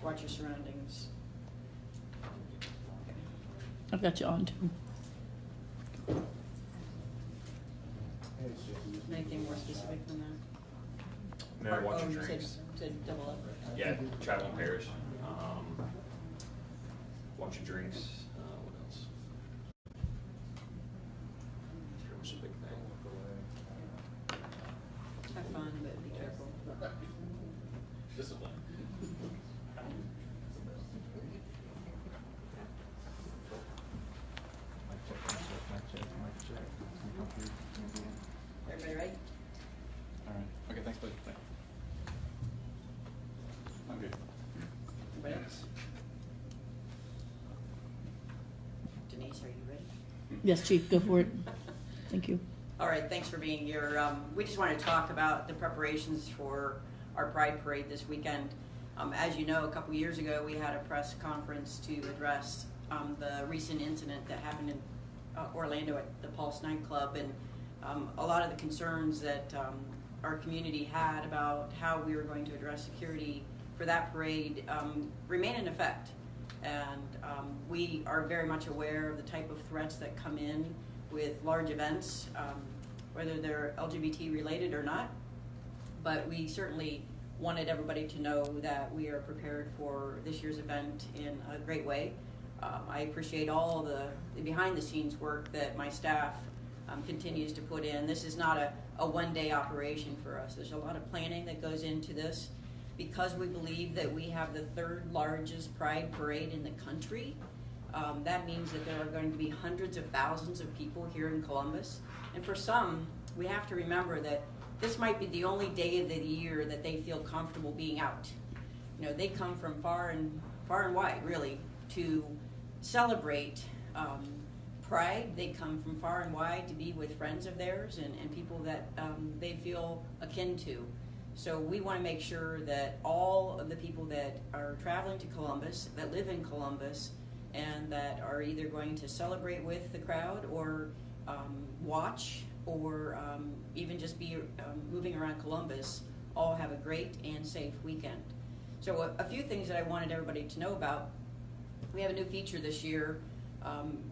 watch your surroundings. I've got you on too. Anything more specific than that? No, watch your you drinks. said double up. Yeah, travel in pairs. Watch your drinks. What else? That was a big thing. Have fun, but be careful. Discipline. Everybody right? All right. Okay, thanks, buddy. Bye. I'm good. Anybody else? Denise, are you ready? Yes, Chief, go for it. Thank you. All right, thanks for being here. We just want to talk about the preparations for our Pride Parade this weekend. As you know, a couple years ago, we had a press conference to address the recent incident that happened in Orlando at the Pulse nightclub, and a lot of the concerns that our community had about how we were going to address security for that parade remain in effect. And we are very much aware of the type of threats that come in with large events, whether they're LGBT related or not. But we certainly wanted everybody to know that we are prepared for this year's event in a great way. I appreciate all the behind the scenes work that my staff continues to put in. This is not a one-day operation for us. There's a lot of planning that goes into this. Because we believe that we have the third largest Pride Parade in the country, that means that there are going to be hundreds of thousands of people here in Columbus. And for some, we have to remember that this might be the only day of the year that they feel comfortable being out. You know, they come from far and wide, really, to celebrate Pride. They come from far and wide to be with friends of theirs and people that they feel akin to. So we want to make sure that all of the people that are traveling to Columbus, that live in Columbus, and that are either going to celebrate with the crowd or watch or even just be moving around Columbus, all have a great and safe weekend. So a few things that I wanted everybody to know about. We have a new feature this year.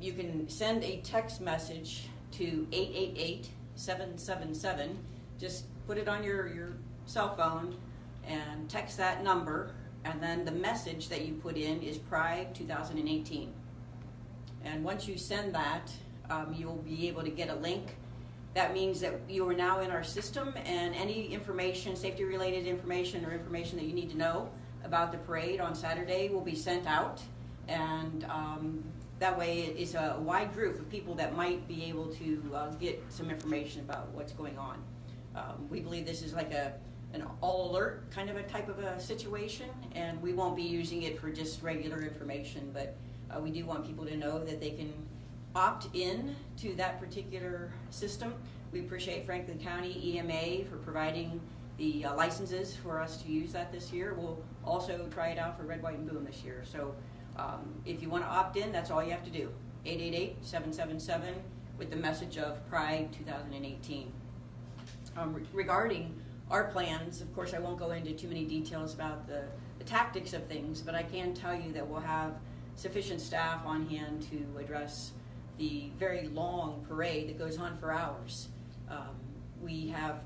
You can send a text message to 888-777. Just put it on your cell phone and text that number, and then the message that you put in is Pride 2018. And once you send that, you'll be able to get a link. That means that you are now in our system, and any information, safety related information or information that you need to know about the parade on Saturday will be sent out. And that way it's a wide group of people that might be able to get some information about what's going on. We believe this is like an all alert kind of a type of a situation, and we won't be using it for just regular information, but we do want people to know that they can opt in to that particular system. We appreciate Franklin County EMA for providing the licenses for us to use that this year. We'll also try it out for Red, White, and Boom this year. So if you want to opt in, that's all you have to do. 888-777 with the message of Pride 2018. Regarding our plans, of course, I won't go into too many details about the tactics of things, but I can tell you that we'll have sufficient staff on hand to address the very long parade that goes on for hours. We have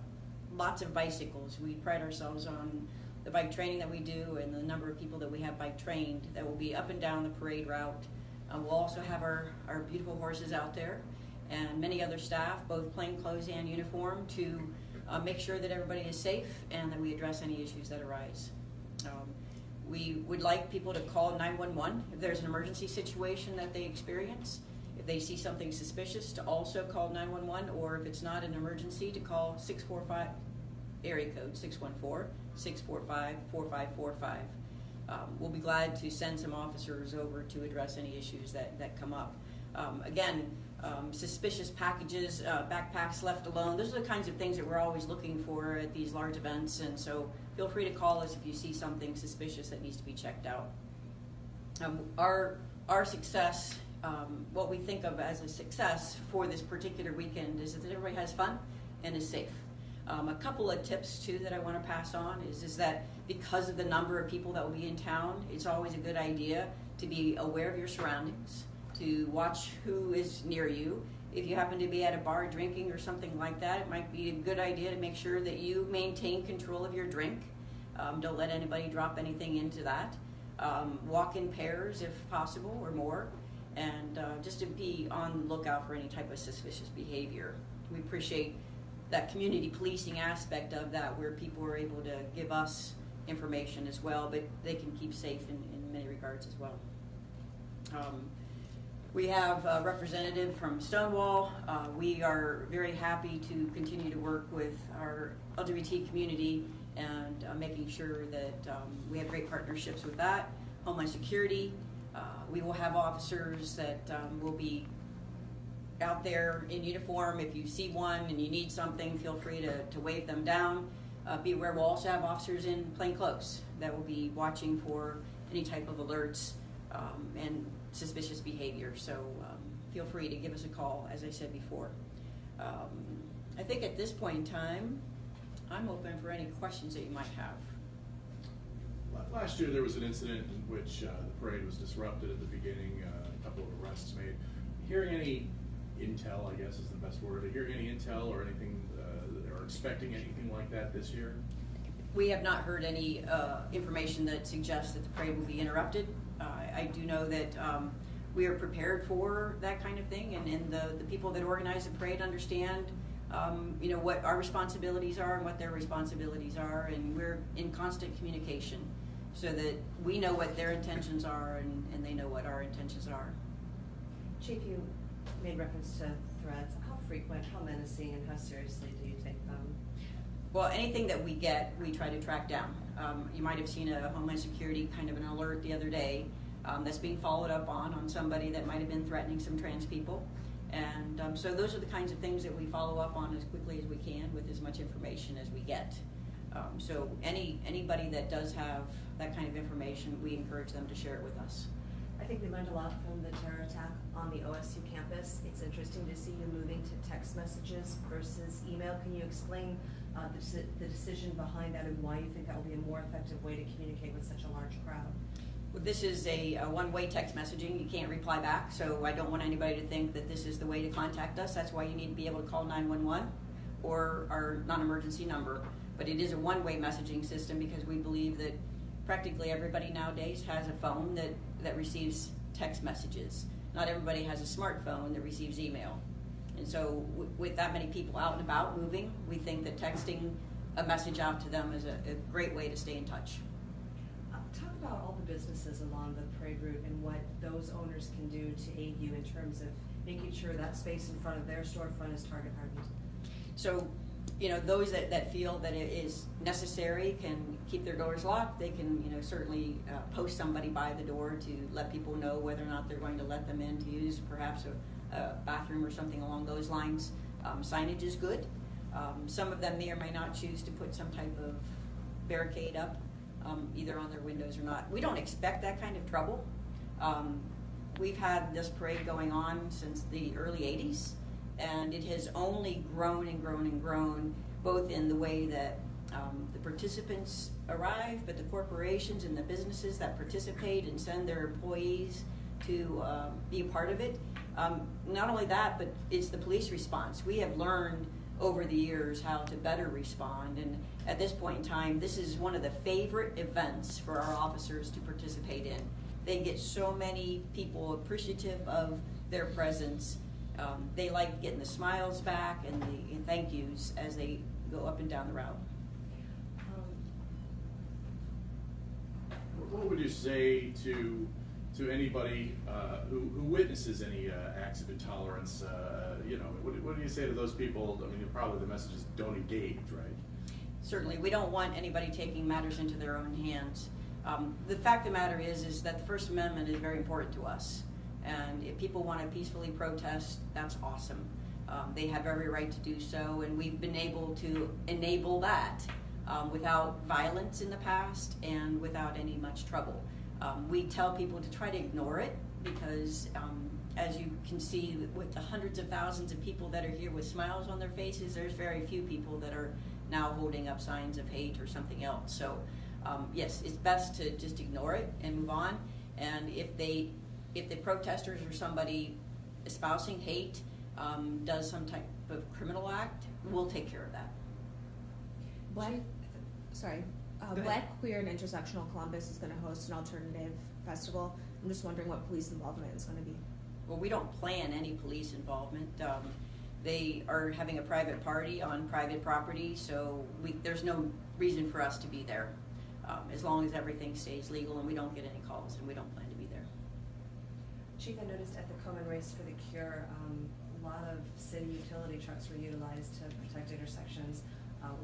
lots of bicycles. We pride ourselves on the bike training that we do and the number of people that we have bike trained that will be up and down the parade route. We'll also have our beautiful horses out there and many other staff, both plainclothes and uniform, to make sure that everybody is safe and that we address any issues that arise. We would like people to call 911 if there's an emergency situation that they experience. If they see something suspicious, to also call 911, or if it's not an emergency, to call 645, area code 614-645-4545. We'll be glad to send some officers over to address any issues that come up. Suspicious packages, backpacks left alone, those are the kinds of things that we're always looking for at these large events, and so feel free to call us if you see something suspicious that needs to be checked out. Our success, what we think of as a success for this particular weekend is that everybody has fun and is safe. A couple of tips too that I want to pass on is that because of the number of people that will be in town, it's always a good idea to be aware of your surroundings, to watch who is near you. If you happen to be at a bar drinking or something like that, it might be a good idea to make sure that you maintain control of your drink. Don't let anybody drop anything into that. Walk in pairs if possible or more, and just to be on the lookout for any type of suspicious behavior. We appreciate that community policing aspect of that, where people are able to give us information as well, but they can keep safe in many regards as well. We have a representative from Stonewall. We are very happy to continue to work with our LGBT community and making sure that we have great partnerships with that. Homeland Security, we will have officers that will be out there in uniform. If you see one and you need something, feel free to wave them down. Be aware we'll also have officers in plain clothes that will be watching for any type of alerts and suspicious behavior. So feel free to give us a call, as I said before. I think at this point in time, I'm open for any questions that you might have. Last year there was an incident in which the parade was disrupted at the beginning, a couple of arrests made. Hearing any intel, I guess is the best word, hearing any intel or anything, or expecting anything like that this year? We have not heard any information that suggests that the parade will be interrupted. I do know that we are prepared for that kind of thing, and the people that organize the parade understand what our responsibilities are and what their responsibilities are, and we're in constant communication so that we know what their intentions are and they know what our intentions are. Chief, you made reference to threats. How frequent, how menacing, and how seriously do you take them? Well, anything that we get, we try to track down. You might have seen a Homeland Security kind of an alert the other day that's being followed up on somebody that might have been threatening some trans people. And so those are the kinds of things that we follow up on as quickly as we can with as much information as we get. So anybody that does have that kind of information, we encourage them to share it with us. I think we learned a lot from the terror attack on the OSU campus. It's interesting to see you moving to text messages versus email. Can you explain the decision behind that and why you think that will be a more effective way to communicate with such a large crowd? Well, this is a one-way text messaging. You can't reply back, so I don't want anybody to think that this is the way to contact us. That's why you need to be able to call 911 or our non-emergency number. But it is a one-way messaging system because we believe that practically everybody nowadays has a phone that receives text messages. Not everybody has a smartphone that receives email. And so with that many people out and about moving, we think that texting a message out to them is a great way to stay in touch. Talk about all the businesses along the parade route and what those owners can do to aid you in terms of making sure that space in front of their storefront is target hardened. So, those that feel that it is necessary can keep their doors locked. They can, certainly post somebody by the door to let people know whether or not they're going to let them in to use perhaps a bathroom or something along those lines. Signage is good. Some of them may or may not choose to put some type of barricade up, either on their windows or not. We don't expect that kind of trouble. We've had this parade going on since the early 80s, and it has only grown and grown and grown, both in the way that the participants arrive, but the corporations and the businesses that participate and send their employees to be a part of it. Not only that, but it's the police response. We have learned over the years how to better respond, and at this point in time, this is one of the favorite events for our officers to participate in. They get so many people appreciative of their presence. They like getting the smiles back and the thank yous as they go up and down the route. What would you say to anybody who witnesses any acts of intolerance? What do you say to those people? I mean, probably the message is don't engage, right? Certainly, we don't want anybody taking matters into their own hands. The fact of the matter is that the First Amendment is very important to us. And if people want to peacefully protest, that's awesome. They have every right to do so, and we've been able to enable that without violence in the past and without any much trouble. We tell people to try to ignore it because, as you can see, with the hundreds of thousands of people that are here with smiles on their faces, there's very few people that are now holding up signs of hate or something else. So yes, it's best to just ignore it and move on. And if the protesters or somebody espousing hate does some type of criminal act, we'll take care of that. ahead. Black, Queer, and Intersectional Columbus is going to host an alternative festival. I'm just wondering what police involvement is going to be. Well, we don't plan any police involvement. They are having a private party on private property, so there's no reason for us to be there. As long as everything stays legal and we don't get any calls, and we don't plan to be there. Chief, I noticed at the Komen Race for the Cure, a lot of city utility trucks were utilized to protect intersections.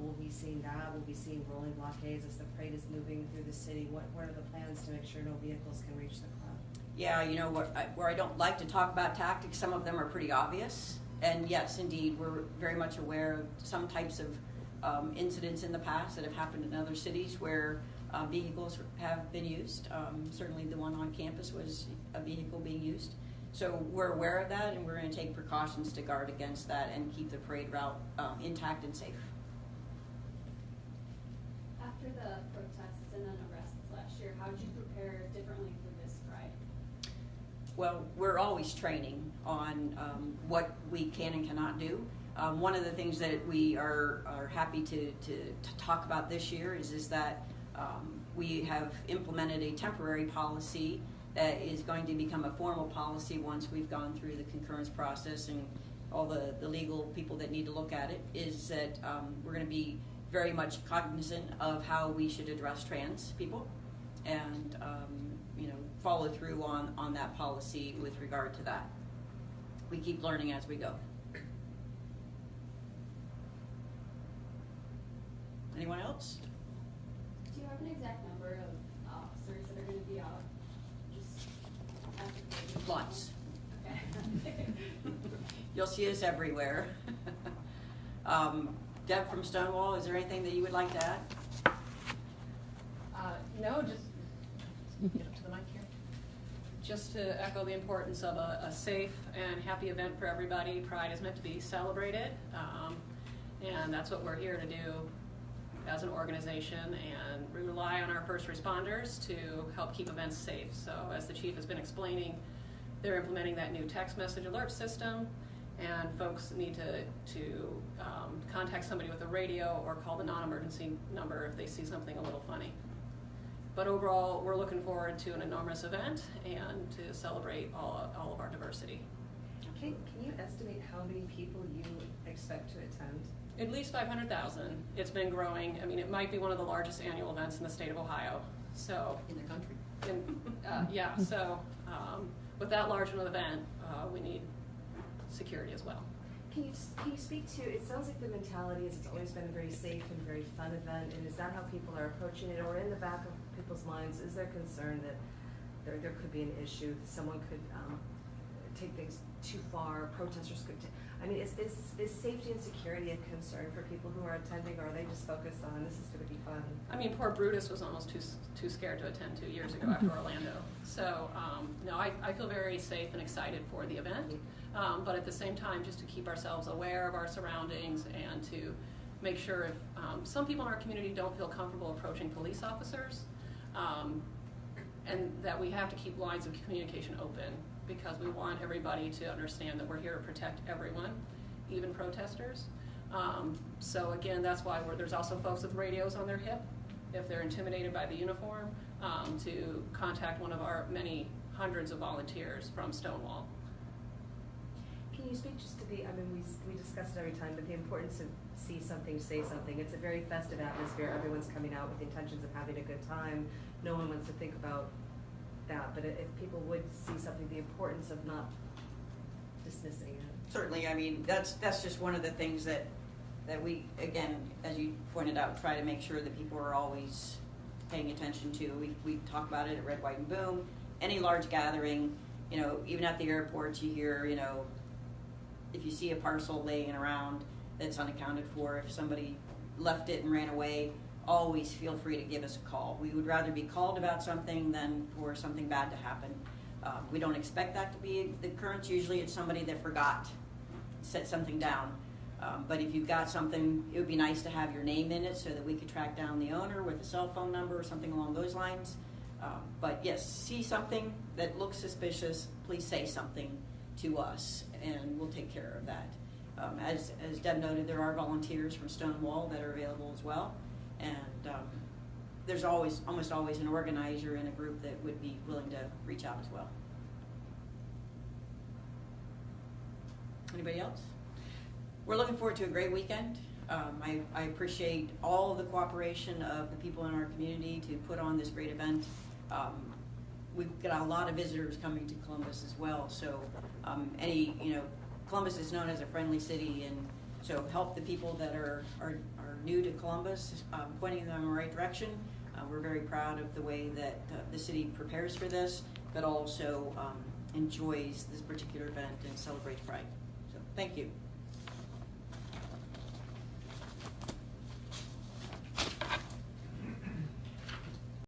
Will we be seeing that? Will we be seeing rolling blockades as the parade is moving through the city? What are the plans to make sure no vehicles can reach the club? Yeah, you know, where I don't like to talk about tactics, some of them are pretty obvious. And yes, indeed, we're very much aware of some types of incidents in the past that have happened in other cities where vehicles have been used. Certainly the one on campus was a vehicle being used. So we're aware of that, and we're going to take precautions to guard against that and keep the parade route intact and safe. After the protests and then arrests last year, how did you prepare differently for this pride? Well, we're always training on what we can and cannot do. One of the things that we are happy to talk about this year is that we have implemented a temporary policy that is going to become a formal policy once we've gone through the concurrence process and all the legal people that need to look at it, is that we're going to be very much cognizant of how we should address trans people and follow through on that policy with regard to that. We keep learning as we go. Anyone else? Do you have an exact number of officers that are going to be out? Just after the Lots. Okay. You'll see us everywhere. Deb from Stonewall, is there anything that you would like to add? No, just get up to the mic here. Just to echo the importance of a safe and happy event for everybody. Pride is meant to be celebrated, and that's what we're here to do as an organization, and we rely on our first responders to help keep events safe. So as the chief has been explaining, they're implementing that new text message alert system, and folks need to contact somebody with a radio or call the non-emergency number if they see something a little funny. But overall, we're looking forward to an enormous event and to celebrate all of our diversity. Can you estimate how many people you expect to attend? At least 500,000. It's been growing. I mean, it might be one of the largest annual events in the state of Ohio. So In the country. yeah, so with that large of an event, we need security as well. Can you speak to, it sounds like the mentality is it's always been a very safe and very fun event, and is that how people are approaching it? Or in the back of people's minds, is there concern that there could be an issue, someone could take things too far, protesters could is safety and security a concern for people who are attending, or are they just focused on this is going to be fun? I mean, poor Brutus was almost too scared to attend 2 years ago after Orlando. So, no, I feel very safe and excited for the event, but at the same time, just to keep ourselves aware of our surroundings and to make sure if some people in our community don't feel comfortable approaching police officers, and that we have to keep lines of communication open, because we want everybody to understand that we're here to protect everyone, even protesters. So again, that's why there's also folks with radios on their hip, if they're intimidated by the uniform, to contact one of our many hundreds of volunteers from Stonewall. Can you speak just to we discuss it every time, but the importance of see something, say something. It's a very festive atmosphere. Everyone's coming out with the intentions of having a good time. No one wants to think about that, but if people would see something, the importance of not dismissing it. Certainly, I mean, that's just one of the things that we, again, as you pointed out, try to make sure that people are always paying attention to. We talk about it at Red, White, and Boom. Any large gathering, even at the airports, you hear, if you see a parcel laying around that's unaccounted for, if somebody left it and ran away, always feel free to give us a call. We would rather be called about something than for something bad to happen. We don't expect that to be the occurrence. Usually it's somebody that forgot, set something down. But if you've got something, it would be nice to have your name in it so that we could track down the owner with a cell phone number or something along those lines. But yes, see something that looks suspicious, please say something to us, and we'll take care of that. As Deb noted, there are volunteers from Stonewall that are available as well, and there's almost always an organizer in a group that would be willing to reach out as well. Anybody else? We're looking forward to a great weekend. I appreciate all of the cooperation of the people in our community to put on this great event. We've got a lot of visitors coming to Columbus as well, so Columbus is known as a friendly city, and so help the people that are new to Columbus, pointing them in the right direction. We're very proud of the way that the city prepares for this, but also enjoys this particular event and celebrates Pride. So thank you.